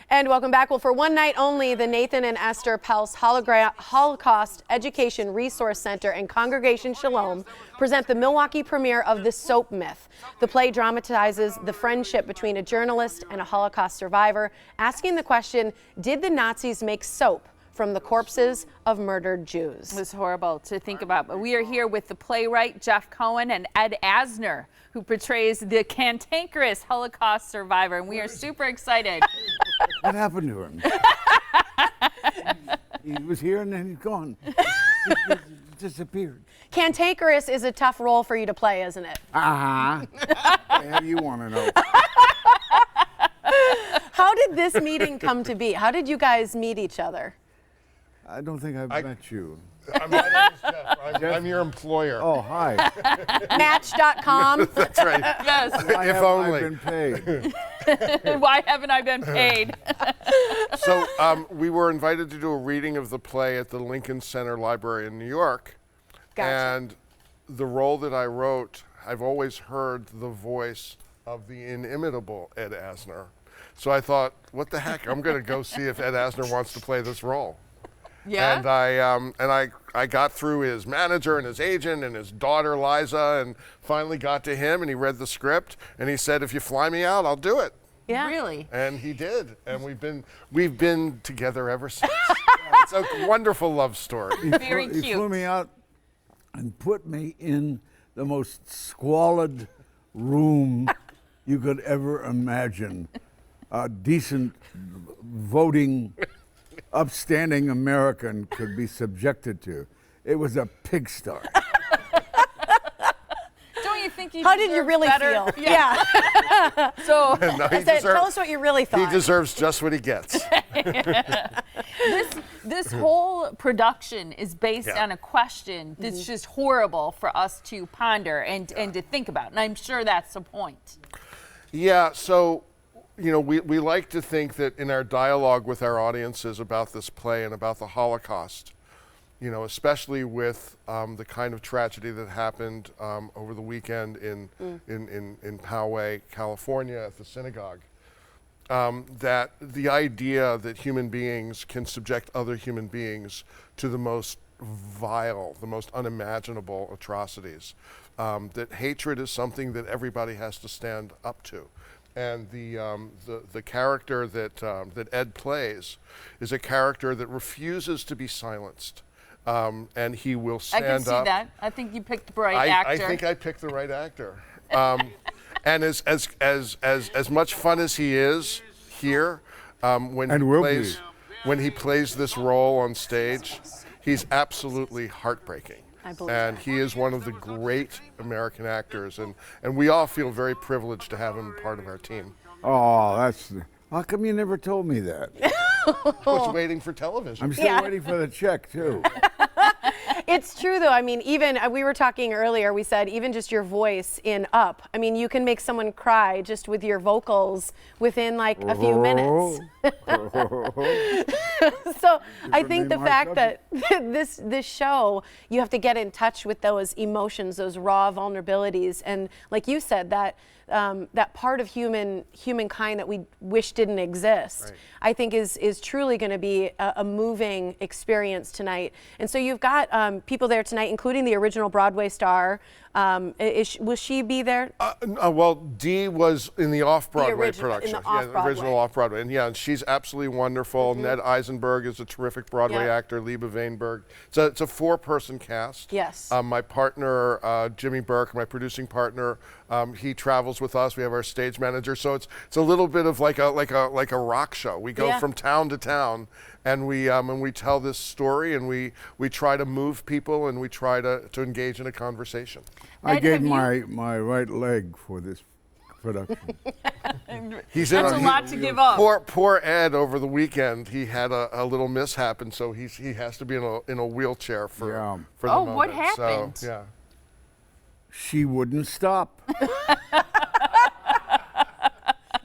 And welcome back. Well, for one night only, the Nathan and Esther Pels Holocaust Education Resource Center and Congregation Shalom present the Milwaukee premiere of The Soap Myth. The play dramatizes the friendship between a journalist and a Holocaust survivor, asking the question, did the Nazis make soap from the corpses of murdered Jews? It was horrible to think about. But we are here with the playwright Jeff Cohen and Ed Asner, who portrays the cantankerous Holocaust survivor, and we are super excited. What happened to him? He was here and then he's gone. He disappeared. Cantankerous is a tough role for you to play, isn't it? Uh-huh. Yeah, you want to know. How did this meeting come to be? How did you guys meet each other? I don't think I've met you. My name is Jeff. I'm your employer. Oh, hi. Match.com. That's right. Yes. If only. I've been paid. Why haven't I been paid? So we were invited to do a reading of the play at the Lincoln Center Library in New York. Gotcha. And the role that I wrote, I've always heard the voice of the inimitable Ed Asner. So I thought, what the heck? I'm going to go see if Ed Asner wants to play this role. Yeah. And I got through his manager and his agent and his daughter Liza, and finally got to him, and he read the script and he said, if you fly me out, I'll do it. Yeah. Really? And he did, and we've been together ever since. It's a wonderful love story. Very He cute. flew me out and put me in the most squalid room you could ever imagine. A decent voting, upstanding American could be subjected to. It was a pigsty. Don't you think he How did you deserves really better? feel? Yeah. So No, he Tell us what you really thought. He deserves just what he gets. this whole production is based Yeah. on a question that's just horrible for us to ponder and to think about. And I'm sure that's the point. Yeah, so, you know, we like to think that in our dialogue with our audiences about this play and about the Holocaust, you know, especially with the kind of tragedy that happened over the weekend in Poway, California at the synagogue, that the idea that human beings can subject other human beings to the most vile, the most unimaginable atrocities, that hatred is something that everybody has to stand up to. And the character that Ed plays is a character that refuses to be silenced, and he will stand up. I can see that. I think you picked the right actor. I think I picked the right actor. And as much fun as he is here, when he plays this role on stage, he's absolutely heartbreaking. I believe And he is one of the great American actors, and we all feel very privileged to have him part of our team. Oh, how come you never told me that? I was waiting for television. I'm still waiting for the check, too. It's true, though. I mean, even we were talking earlier, we said even just your voice in Up. I mean, you can make someone cry just with your vocals within like a few minutes. So I think the fact that this show, you have to get in touch with those emotions, those raw vulnerabilities. And like you said, that part of humankind that we wish didn't exist, Right. I think is truly going to be a moving experience tonight. And so you've got people there tonight, including the original Broadway star. Will she be there? Well, Dee was in the off-Broadway production. In the Yeah, off-Broadway. original off-Broadway. And she's absolutely wonderful. Ned Eisenberg is a terrific Broadway actor, Liebe Vainberg. It's a four-person cast. Yes. My partner, Jimmy Burke, my producing partner, he travels with us. We have our stage manager. So it's a little bit of like a rock show. We go from town to town, and we tell this story, and we try to move people, and we try to engage in a conversation. I Ed, gave have my right leg for this production. He's That's a lot to give up. Poor Ed over the weekend. He had a little mishap, and so he has to be in a wheelchair for the Oh, moment. what happened? So, yeah. She wouldn't stop.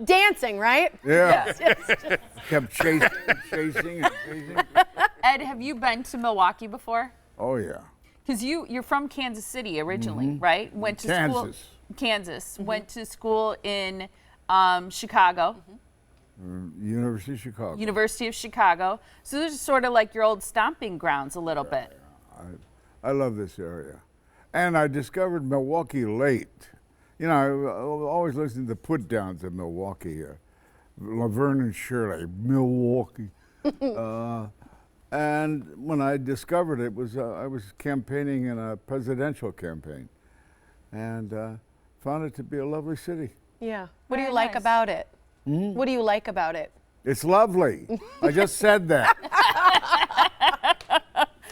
Dancing, right? Yeah. Kept chasing and chasing. Ed, have you been to Milwaukee before? Oh, yeah. Because you're from Kansas City originally, right? Went to Kansas. school. Kansas. Went to school in Chicago. University of Chicago. University of Chicago. So this is sort of like your old stomping grounds a little bit. I love this area. And I discovered Milwaukee late. You know, I always listened to the put downs of Milwaukee, Laverne and Shirley, Milwaukee. And when I discovered it, I was campaigning in a presidential campaign, and found it to be a lovely city. Yeah. What do you Very like nice. about it? What do you like about it? It's lovely. I just said that.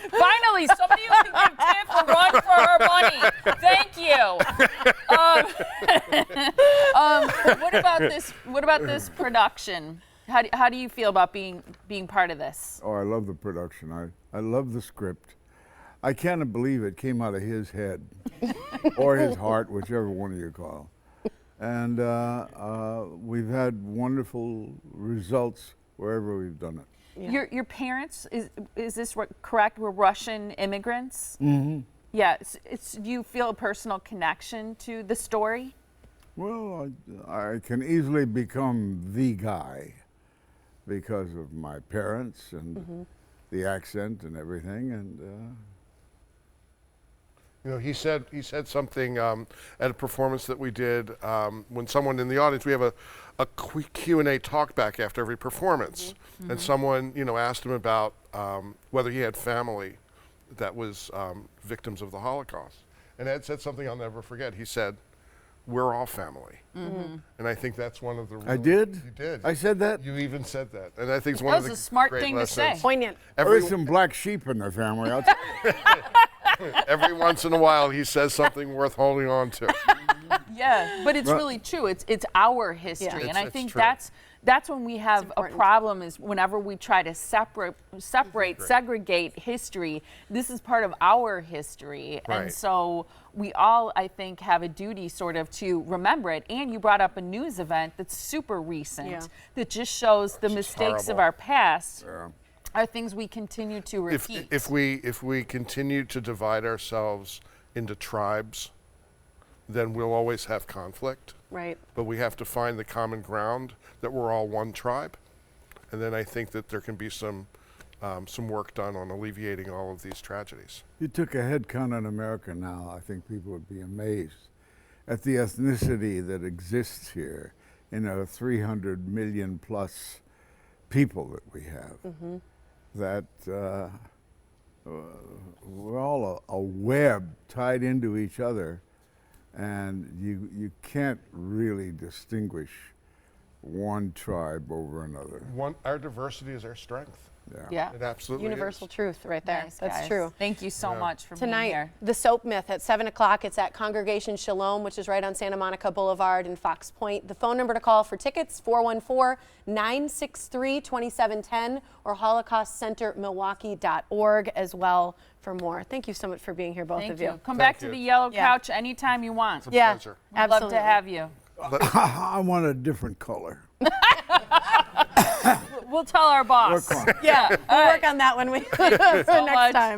Finally, somebody who can give Tiff a run for her money. Thank you. What about this? What about this production? How do you feel about being part of this? Oh, I love the production. I love the script. I can't believe it came out of his head or his heart, whichever one you call. And we've had wonderful results wherever we've done it. Yeah. Your parents, is this correct? Were Russian immigrants? Mm-hmm. Yeah. Do you feel a personal connection to the story? Well, I can easily become the guy because of my parents and the accent and everything. And You know, he said something at a performance that we did when someone in the audience, we have a Q&A talk back after every performance, and someone, you know, asked him about whether he had family that was victims of the Holocaust, and Ed said something I'll never forget. He said, "We're all family," and I think that's one of the. I did? You did. I said that? You even said that, and I think it's one That of the was a smart great thing to lessons. say. Poignant. There's some black sheep in the family. I'll tell you. Every once in a while, he says something worth holding on to. Yeah, but it's really true. It's our history, Yeah. and I It's think true. that's when we have a important. problem. Is whenever we try to segregate history. This is part of our history, and Right. so we all, I think, have a duty sort of to remember it. And you brought up a news event that's super recent Yeah. that just shows the mistakes of horrible. our past Yeah. are things we continue to repeat. If we continue to divide ourselves into tribes, then we'll always have conflict. Right. But we have to find the common ground that we're all one tribe, and then I think that there can be some work done on alleviating all of these tragedies. You took a head count in America now, I think people would be amazed at the ethnicity that exists here in our 300 million plus people that we have. That we're all a web tied into each other, and you can't really distinguish one tribe over another. Our diversity is our strength. Yeah. It absolutely Universal is. truth right there. Nice, That's guys. true. Thank you so much for being Tonight, here. the Soap Myth at 7 o'clock. It's at Congregation Shalom, which is right on Santa Monica Boulevard in Fox Point. The phone number to call for tickets, 414-963-2710 or HolocaustCenterMilwaukee.org as well for more. Thank you so much for being here, both Thank of you. you. Come back to you. the yellow Yeah. couch anytime you want. Yeah, pleasure. We'd absolutely. love to have you. I want a different color. We'll tell our boss. Work on it. Yeah, we'll work on that when we next much. time.